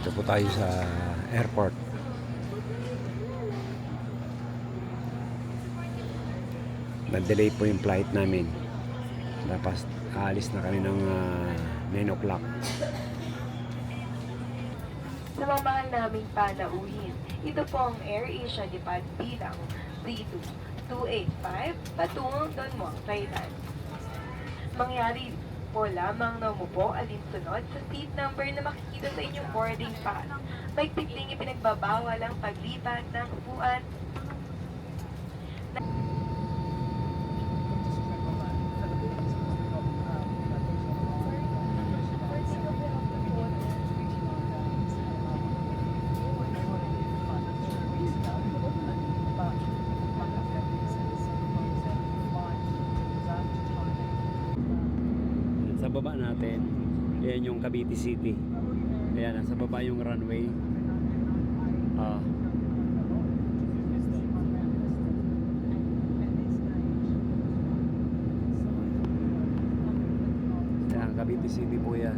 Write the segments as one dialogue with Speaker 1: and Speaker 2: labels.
Speaker 1: Dito po tayo sa airport. Nag-delay po yung flight namin. Tapos aalis na kami ng 9 o'clock.
Speaker 2: Sa mga mahal naming panauhin, ito po ang AirAsia Depad bilang 32285 patungong Don Muang, Thailand. Mangyari po lamang na umupo alinsunod sa seat number na makikita sa inyong boarding pass. Mahigpit ding ipinagbabawal ang paglipat ng upuan.
Speaker 1: Sa baba natin, ayan yung Cavite City. Ayan, nasa baba yung runway. Ayan, Cavite City po yan.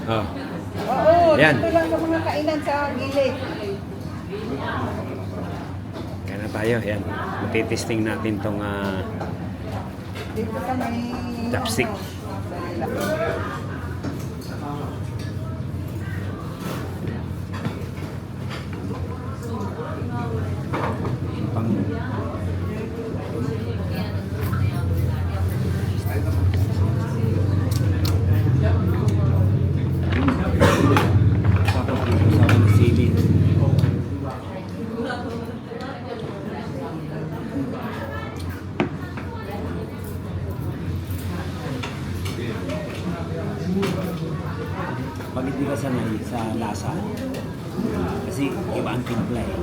Speaker 3: Oo,
Speaker 1: Yan.
Speaker 3: dito lang sa mga kainan sa gilid.
Speaker 1: Kaya na tayo, yan. Matitesting natin tong
Speaker 3: Dito sa may...
Speaker 1: chopstick. Pang tapos dito sa mga sili. Pag hindi ka sanay sa lasa, kasi iba ang timpla eh.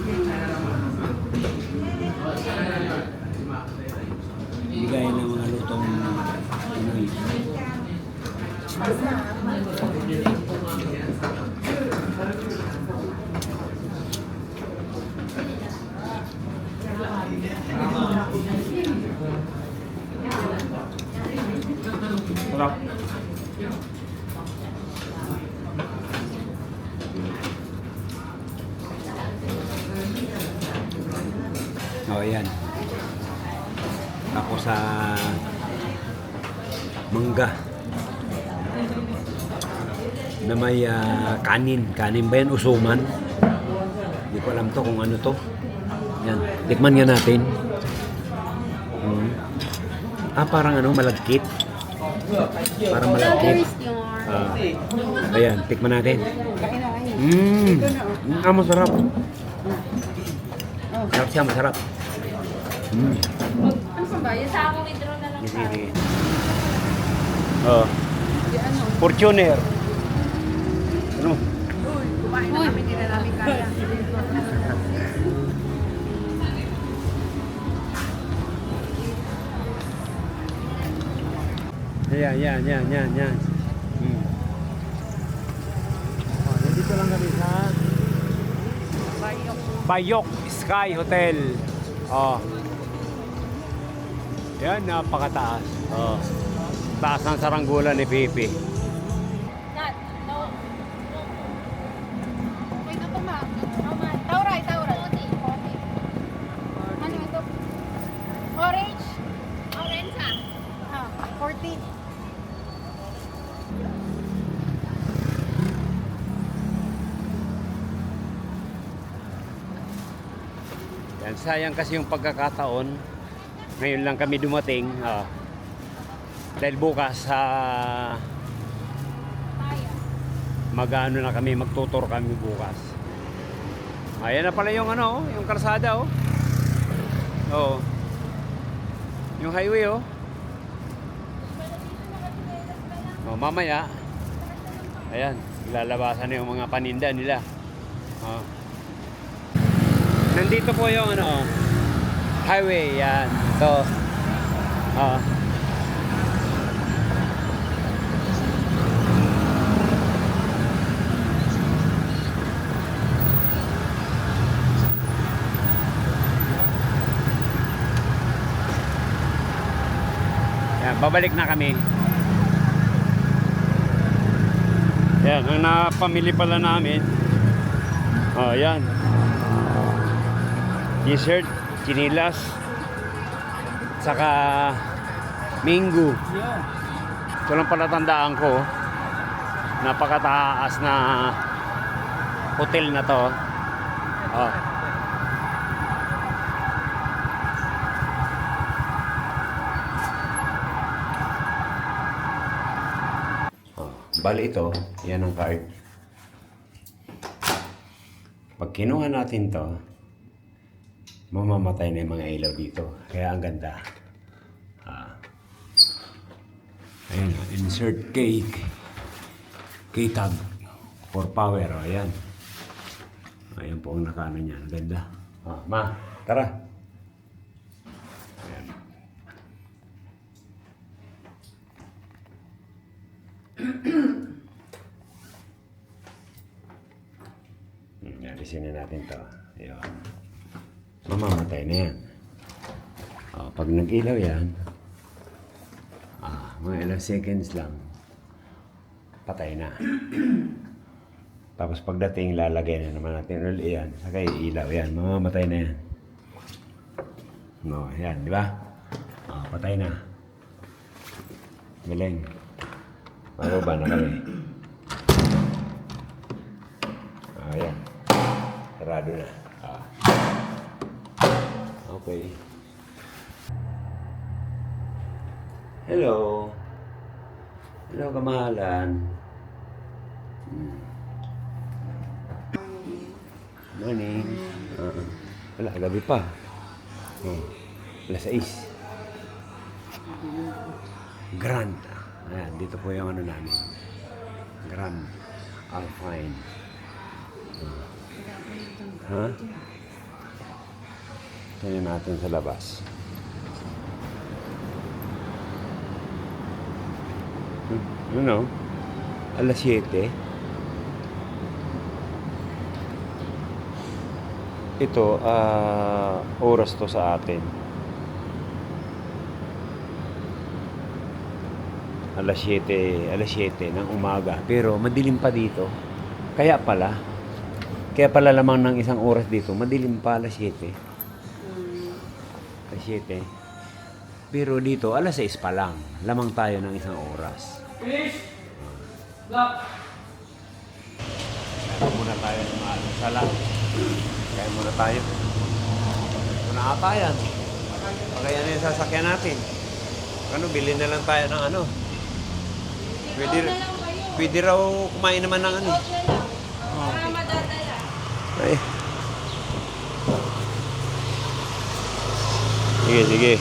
Speaker 1: Hindi gaya ng mga lutong Pinoy. Sarap. Oh, yan. Tapos sa mangga na may kanin. Kanin ba yan? Usuman? Hindi ko alam to kung ano to. Yan. Tikman nga natin. Parang ano, malagkit. Parang malagkit. Ayan, tikman natin. Masarap. Sarap siya, masarap.
Speaker 4: Ano pa ba? Yung sa akong withdraw na lang sa akin.
Speaker 1: Fortuner. Ano?
Speaker 4: Kumain na kami, hindi na namin kaya.
Speaker 1: Yan. Nandito lang kami sa Bayok Sky Hotel. Yan, napakataas. Taas ng saranggola ni Pipi.
Speaker 4: Nat, no. Wait, ito ma. Tauray. Ano ito? Orange? Orange ah.
Speaker 1: sayang kasi yung pagkakataon. Ngayon lang kami dumating. Dahil bukas mag-ano na kami, magtutor kami bukas. Ayan na pala yung ano, yung kalsada oh. Oh. Yung highway oh. Oh, mamaya. Ayan, lalabasan na yung mga paninda nila. Oh. Nandito po yung ano, highway yan. Ito. Oh. Yan, babalik na kami. Yan, ang napamili pala namin. Oh, yan. T-shirt, chinilas, saka minggu. Ito lang pala tandaan ko. Napakataas na hotel na to. Oh. Bali ito, yan ang card. Pag kinuha natin to, mamamatay na yung mga ilaw dito. Kaya ang ganda. Ayun, insert K-tag for power. Ayan. Ayan po ang nakano niya. Ang ganda. Ma, tara. Ayan. Alisin na natin to. Ayun. Mamamatay na yan. Pag nag-ilaw yan, mga ilang seconds lang, patay na. Tapos pagdating, lalagay na naman natin ulit yan. Saka ilaw yan. Mamamatay na yan. No, yan, di ba? Patay na. Galing. Mababa na kami. Ayan. Sarado na. Okay. Hello. Hello, kamahalan. Morning. Wala, gabi pa. Alas 6. Grand. Ayan, dito po yung ano namin. Grand Alpine. Ha? Tingnan natin sa labas. Ano? Alas 7. Ito, oras to sa atin. Alas 7 ng umaga. Pero madilim pa dito. Kaya pala lamang ng isang oras dito, madilim pa alas 7. Alas 7. Pero dito, alas 6 pa lang. Lamang tayo ng isang oras. Kaya muna tayo ng maalasala. Kaya muna tayo. Ito na ata yan. Kaya ano yung sasakyan natin? Ano, bilhin na lang tayo ng ano. Pwede raw kumain naman ng ano.
Speaker 4: Para madadala.
Speaker 1: Ay. Sige.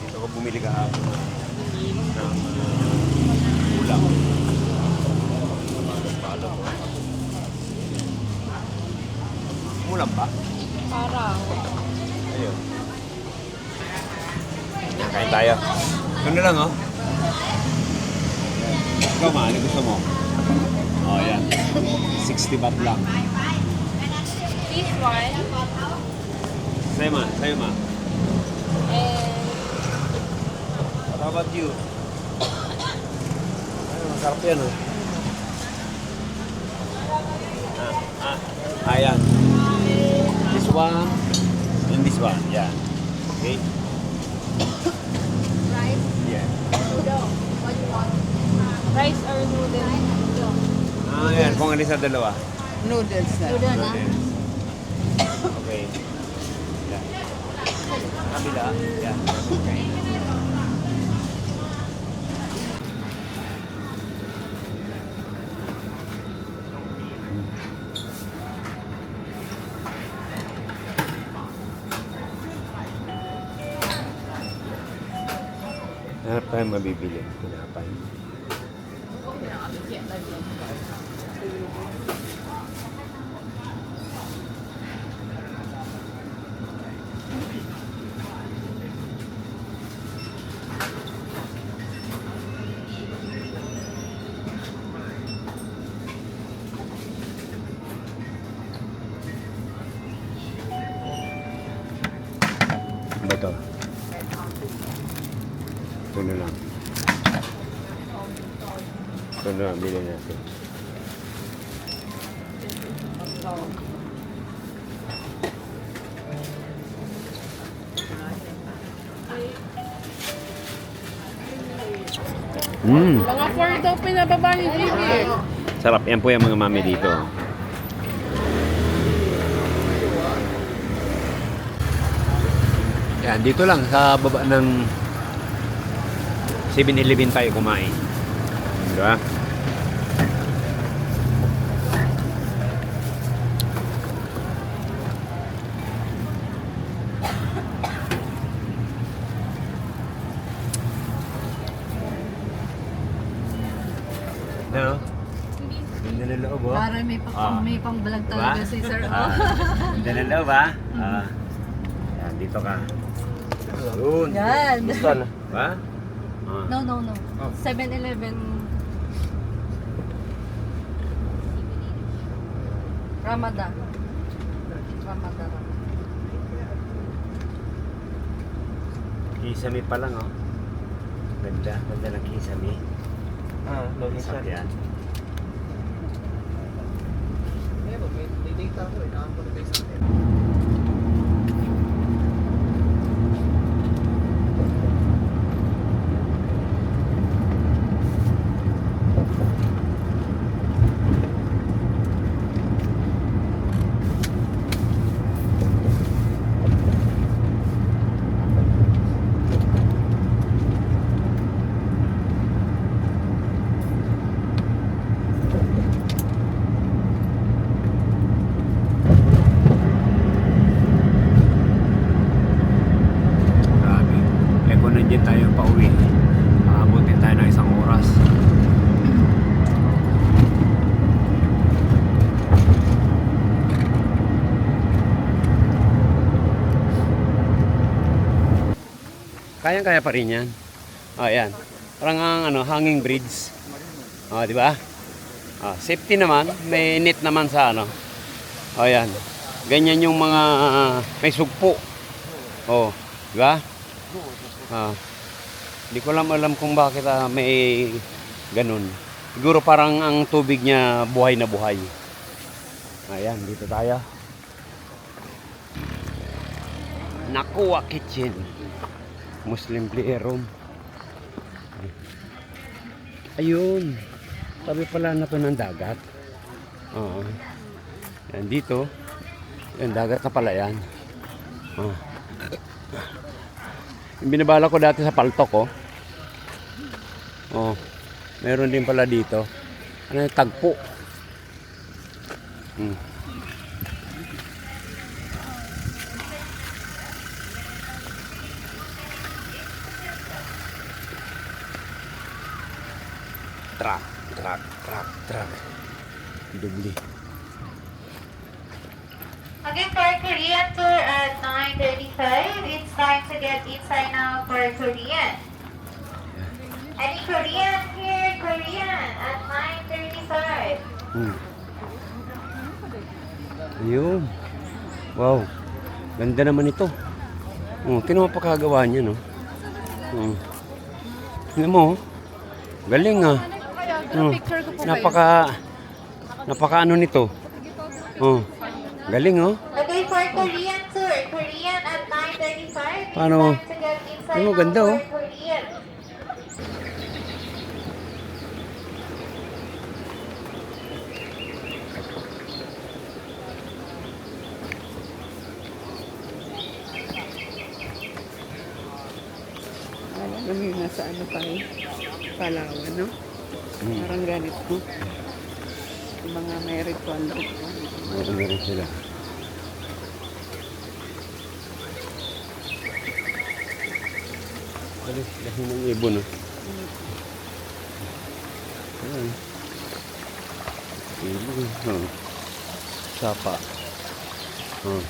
Speaker 1: Dito ko bumili kahapon ng ulam. Ulam ba?
Speaker 4: Parang.
Speaker 1: Ayun. Kain tayo. Ito na lang, oh. Ikaw, ma, ano gusto mo? Oh, yan. 60 baht lang.
Speaker 4: This one.
Speaker 1: Sa'yo, ma.
Speaker 4: And
Speaker 1: How about you? Ay, masarap yan, oh. Ayan. This one. And this one. Yeah. Okay.
Speaker 4: Rice,
Speaker 1: Yeah.
Speaker 4: noodle. What do you want? Rice or noodle?
Speaker 1: Ah, yan. Kung alin sa dalawa.
Speaker 3: Noodles na.
Speaker 4: Noodle na.
Speaker 1: Noodles. Okay. Yeah. Kabila. Yeah. Okay. Hanap tayo mabibili. Tinapay. Ano to? Ito na lang. Ito na lang, bilhin natin.
Speaker 4: Mga 4 daw pinababa ni Gigi.
Speaker 1: Sarap. Yan po yung mga mami dito. Yan, dito lang sa baba ng 7-Eleven tayo kumain. Diba? No? Ganda ng loob, oh.
Speaker 4: Para
Speaker 1: Ah.
Speaker 4: may pang-vlog
Speaker 1: Diba?
Speaker 4: talaga si Sir.
Speaker 1: Ah, ganda ng loob, ha? Ah. Yan, dito ka. Yun.
Speaker 4: Yan.
Speaker 1: Diba? Ah.
Speaker 4: No. 7-Eleven. Ramada.
Speaker 1: Kisame pa lang, oh. Ganda ng kisame. Sarap yan. Grabe. Eh kung nandiyan tayo pauwi, aabutin tayo ng isang oras. Kayang-kaya pa rin yan. Oh, yan. Parang ang hanging bridge. Oh, di ba? Ah, safety naman, may net naman sa Oh, yan. Ganyan yung mga may sugpo. Oh, di ba? Ah. Hindi ko alam kung bakit may ganun. Siguro parang ang tubig niya buhay na buhay. Ayan, dito tayo. Nakuha Kitchen. Muslim prayer room. Ayun. Sabi pala na to ng dagat. Oo. Yan dito. Yan, dagat na pala yan. Yung binabala ko dati sa paltok, oh. Oh. Meron din pala dito. Ano yung tagpo? Truck. Dubli.
Speaker 5: Again, for Korean tour at 9:35, it's time to get inside now for Korean. Any Korean here? Korean at 9:35.
Speaker 1: Ayun. Wow. Ganda naman ito. Tingnan mo pagkagawa niya, no? Tingnan mo, oh. Galing, ah. Napaka ano nito. Galing, oh.
Speaker 5: Okay, for Korean tour, Korean at
Speaker 1: Paano?
Speaker 5: It's time to get inside
Speaker 1: Ay,
Speaker 5: now
Speaker 1: maganda,
Speaker 5: for
Speaker 1: oh.
Speaker 5: Korean.
Speaker 3: Alam mo yung nasa ano pa rin. Palawan, no?
Speaker 1: Hmm.
Speaker 3: Parang ganito. Yung mga may ritual.
Speaker 1: Meron na rin sila. Alis, lahi ng ibon, oh. Ayan. Ibon, oh. Sapa. Oh.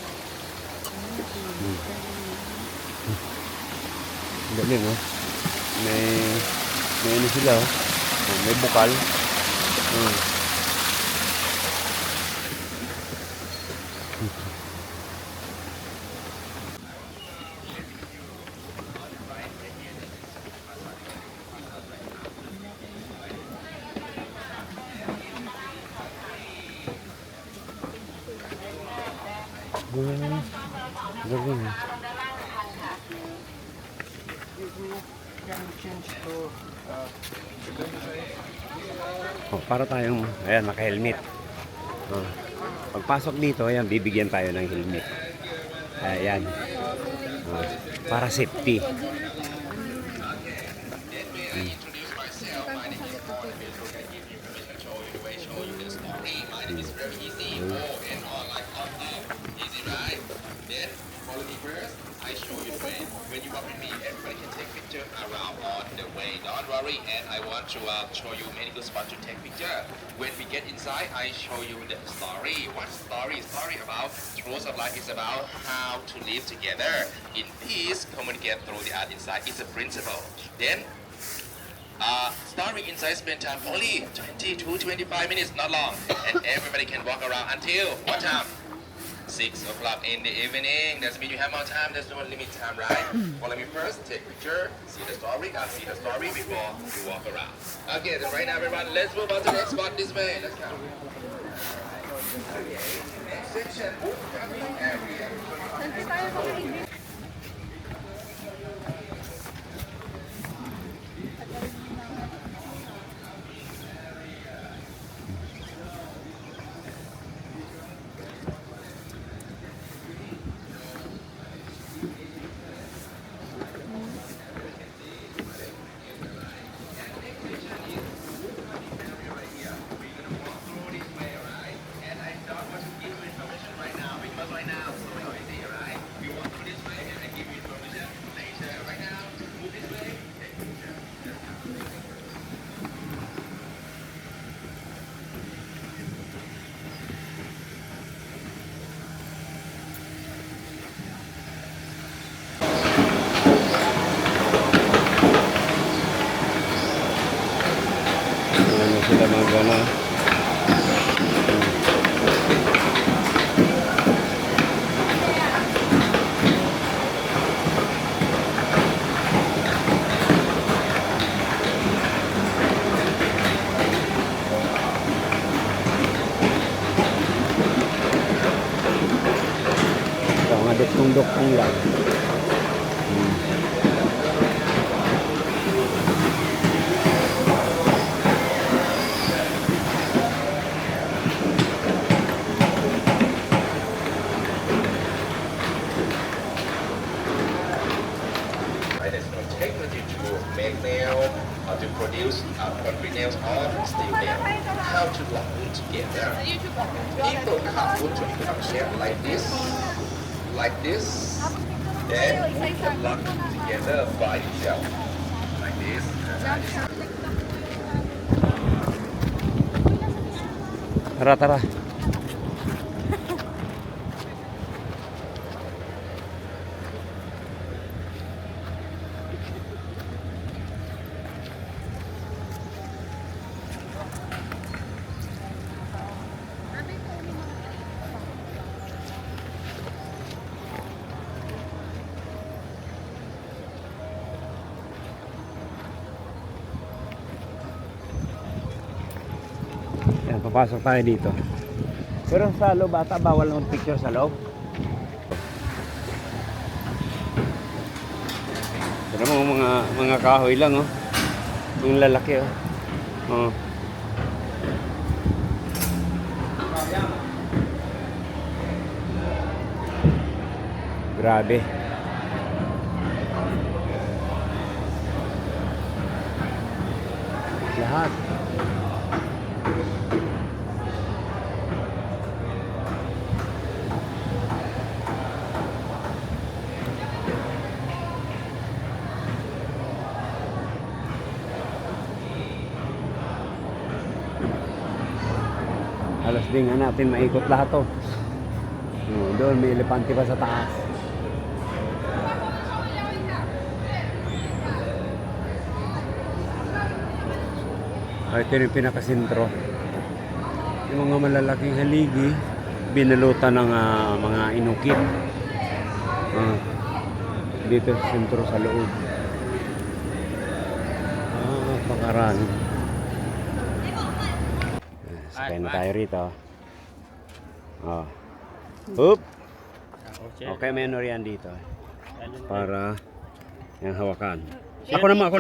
Speaker 1: Galing, oh. May ano sila, oh. Oh, may bukal. Oh. Galing, oh. Oh, para tayong, ayan, naka-helmet. Oh. Pagpasok dito, ayan, bibigyan tayo ng helmet. Ayan. Oh, para safety.
Speaker 6: Follow me first. I show you the way. When you walk with me, everybody can take picture around on the way. Don't worry, and I want to show you many good spots to take picture. When we get inside, I show you the story. What story? Story about Rules of Life is about how to live together in peace, communicate through the art inside. It's a principle. Then story inside spend time only 20 to 25 minutes, not long. And everybody can walk around until what time? 6 o'clock in the evening. That means you have more time. There's no limit time, right? Follow me first. Take picture. See the story. I'll see the story before you walk around. Okay, then right now, everyone, let's move on to the next spot this way. Let's go. Okay. Next section. Traveling area.
Speaker 1: Ano sila mga ano. Ito, mga duktong-duktong lang.
Speaker 6: Right, there's no technology to make nail, to produce concrete nails or steel nail. How to lock wood together. People cut wood to become shape like this, then you can lock together by itself, like this.
Speaker 1: Tara, tara. Yan, papasok tayo dito. Pero sa loob ata, bawal naman picture sa loob. Pero mga kahoy lang, oh. Yung lalaki, oh. Oh. Grabe. Lahat. Halos din nga natin maikot lahat to. Doon may elepante pa sa taas. Ito yung pinakasentro. Yung mga malalaking haligi, binalutan ng mga inukit. Dito sa sentro sa loob. Pakarami. Sakay na tayo rito. Oop! Okay, may ano riyan dito. Para yung hawakan. Ako naman.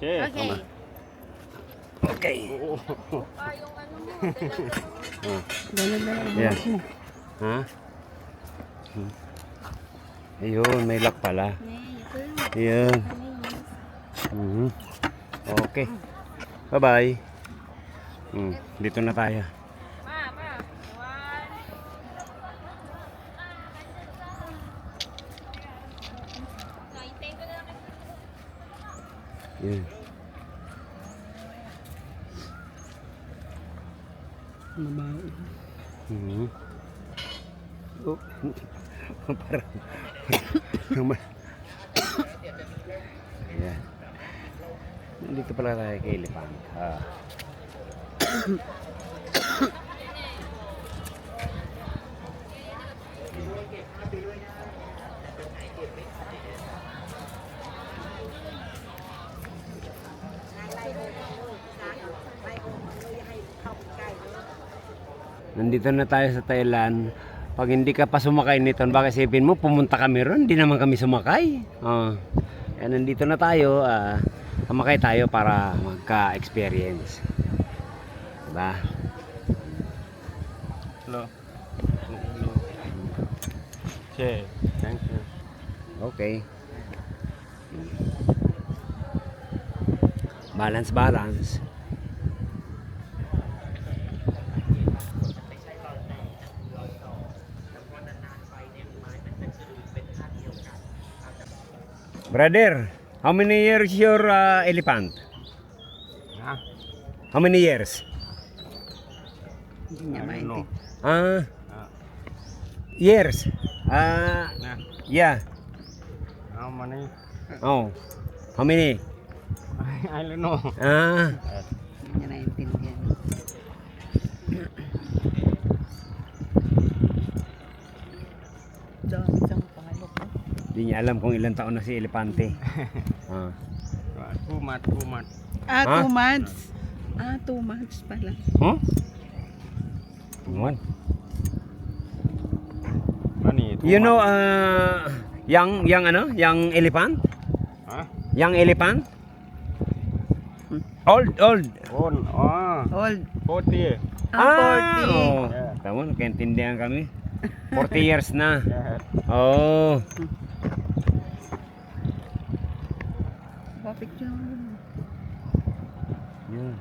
Speaker 4: Okay.
Speaker 1: Okay.
Speaker 3: Ganun na lang.
Speaker 1: Yan. Ha? Ayun, may lock pala. Ayun. Okay. Bye-bye. Dito na tayo. Yan.
Speaker 3: Mabaho.
Speaker 1: Oh. Parang Ayan. Nandito pala tayo kay Elephant. Nandito na tayo sa Thailand. Pag hindi ka pa sumakay nito, baka isipin mo, pumunta kami ron. Hindi naman kami sumakay. Kaya nandito na tayo. Sumakay tayo para magka-experience. Diba?
Speaker 7: Hello. Okay, thank you.
Speaker 1: Okay. Balance. Brother, how many years your elephant?
Speaker 7: Huh?
Speaker 1: How many years?
Speaker 3: Hindi niya
Speaker 7: I don't know.
Speaker 3: maintindihan.
Speaker 1: Years.
Speaker 7: Yeah.
Speaker 1: Yeah.
Speaker 7: How many?
Speaker 1: Oh. How many?
Speaker 7: I don't know.
Speaker 3: Hindi niya naiintindihan. Dami siyang palo ko.
Speaker 1: Hindi niya alam kung ilang taon na si Elepante.
Speaker 7: 2 months.
Speaker 3: 2 months. 2 months pala.
Speaker 1: Huh? One.
Speaker 7: Money.
Speaker 1: You know, young elephant?
Speaker 7: Huh?
Speaker 1: Young elephant? Old.
Speaker 7: Old.
Speaker 3: Old.
Speaker 7: 40.
Speaker 3: 40.
Speaker 1: Oh.
Speaker 7: Yeah.
Speaker 1: Tama, nagkaintindihan kami. 40 years na.
Speaker 7: Yeah.
Speaker 1: Oh.
Speaker 3: Picture mo.
Speaker 1: Yun.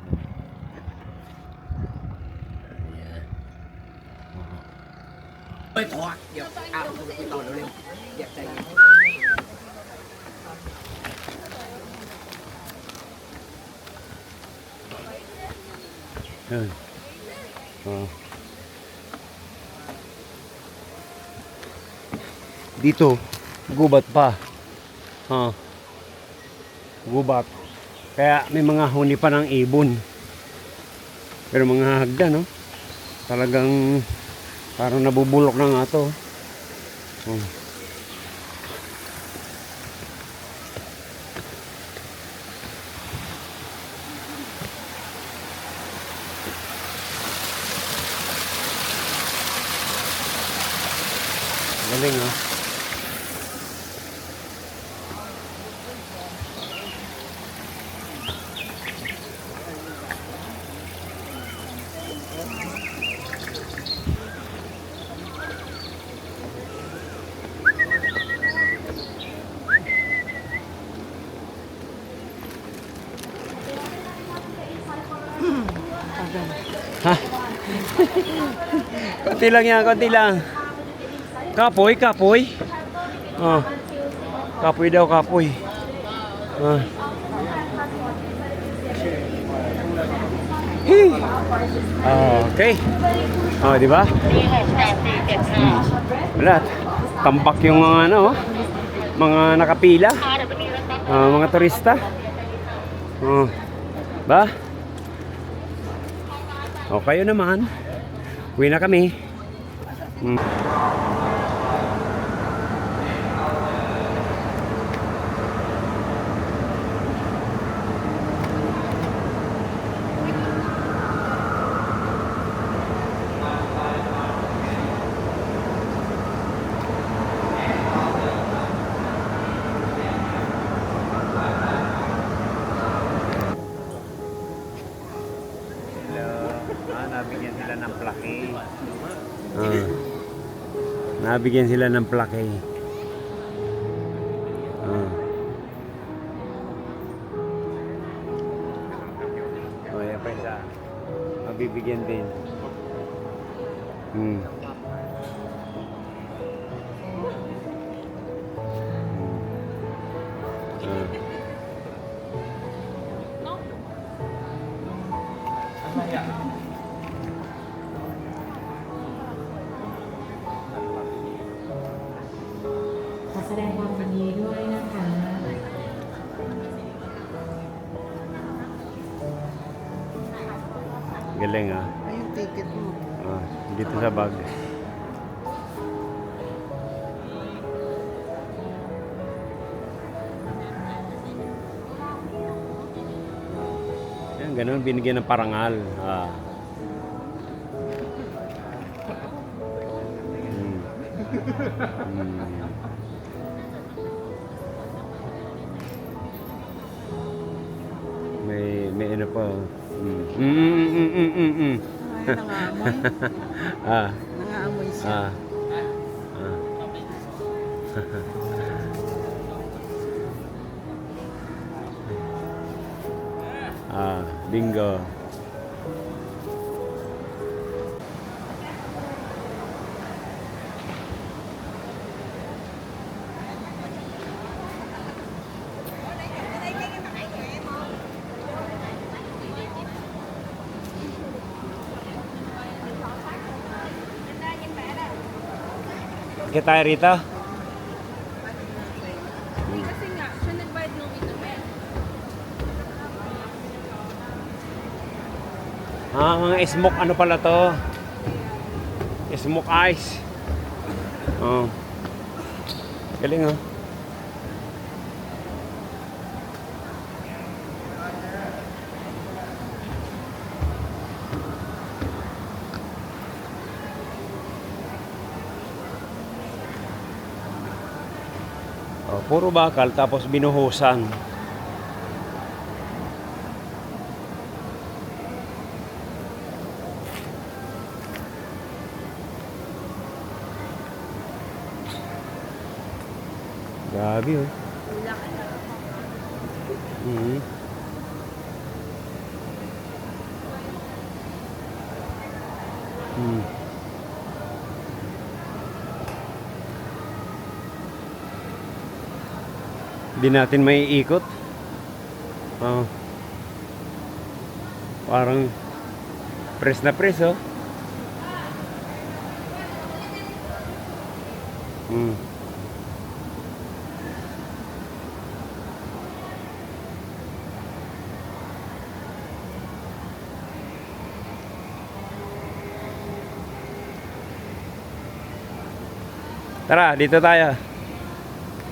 Speaker 1: Yan. Dito, gubat pa. Gubat. Kaya may mga huni pa ng ibon. Pero mga hagda, no? Talagang parang nabubulok na nga to. Galing, Ha? Konti lang yan, konti lang. Kapoy, kapoy. Oh. Kapoy daw, kapoy. Ah. Hey. Okay. Oh, di ba? Wala. Tambak yung mga ano, oh. Mga nakapila. Mga turista. Oh. Ba? O kayo naman. Uwi na kami. Nabigyan sila ng plake. Nabigyan sila ng plake. Oh, yan pa isa. Mabibigyan din.
Speaker 8: แสดงความยินดีด้วยนะคะ
Speaker 1: Galing ah.
Speaker 3: Ay, yung ticket mo.
Speaker 1: Dito sa bag. Yan, ganun binigyan ng parangal. May ano pa.
Speaker 3: Ay, nangangamoy. Nangangamoy siya.
Speaker 1: Bingo. Kita tayo rito.
Speaker 4: Kasi nga, siya nagbayad ng inumin.
Speaker 1: Mga smoke ano pala to? Smoke ice. Galing oh. Puro bakal tapos binuhusan. Grabe oh. Hindi natin may ikot. Parang press na press oh. Tara, dito tayo.